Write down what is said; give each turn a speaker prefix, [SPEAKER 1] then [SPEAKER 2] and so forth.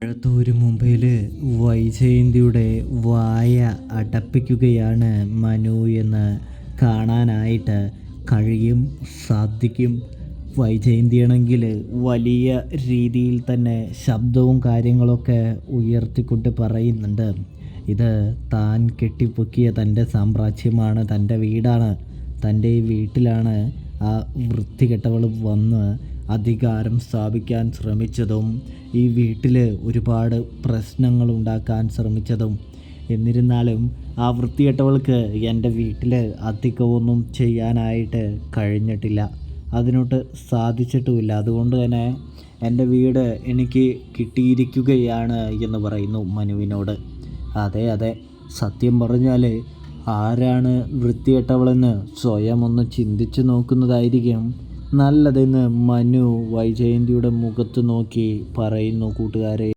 [SPEAKER 1] എഴുത്തൂര് മുംബൈയിൽ വൈജയന്തിയുടെ വായ അടപ്പിക്കുകയാണ് മനു എന്ന് കാണാനായിട്ട് സാധിക്കും. വൈജയന്തിയാണെങ്കിൽ വലിയ രീതിയിൽ തന്നെ ശബ്ദവും കാര്യങ്ങളൊക്കെ ഉയർത്തിക്കൊണ്ട് പറയുന്നുണ്ട്. ഇത് താൻ കെട്ടിപ്പൊക്കിയ തൻ്റെ സാമ്രാജ്യമാണ്, തൻ്റെ വീടാണ്, തൻ്റെ ഈ വീട്ടിലാണ് ആ വൃത്തികെട്ടവൾ വന്ന് അധികാരം സ്ഥാപിക്കാൻ ശ്രമിച്ചതും ഈ വീട്ടിൽ ഒരുപാട് പ്രശ്നങ്ങൾ ഉണ്ടാക്കാൻ ശ്രമിച്ചതും. എന്നിരുന്നാലും ആ വൃത്തികെട്ടവൾക്ക് എൻ്റെ വീട്ടിൽ അധികമൊന്നും ചെയ്യാനായിട്ട് കഴിഞ്ഞിട്ടില്ല, അതിനോട്ട് സാധിച്ചിട്ടുമില്ല. അതുകൊണ്ട് തന്നെ എൻ്റെ വീട് എനിക്ക് കിട്ടിയിരിക്കുകയാണ് എന്ന് പറയുന്നു മനുവിനോട്. അതെ, സത്യം പറഞ്ഞാൽ ആരാണ് വൃത്തികെട്ടവളെന്ന് സ്വയം ഒന്ന് ചിന്തിച്ചു നോക്കുന്നതായിരിക്കും നല്ലതെന്ന് മനു വൈജയന്തിയുടെ മുഖത്ത് നോക്കി പറയുന്നു കൂട്ടുകാരെ.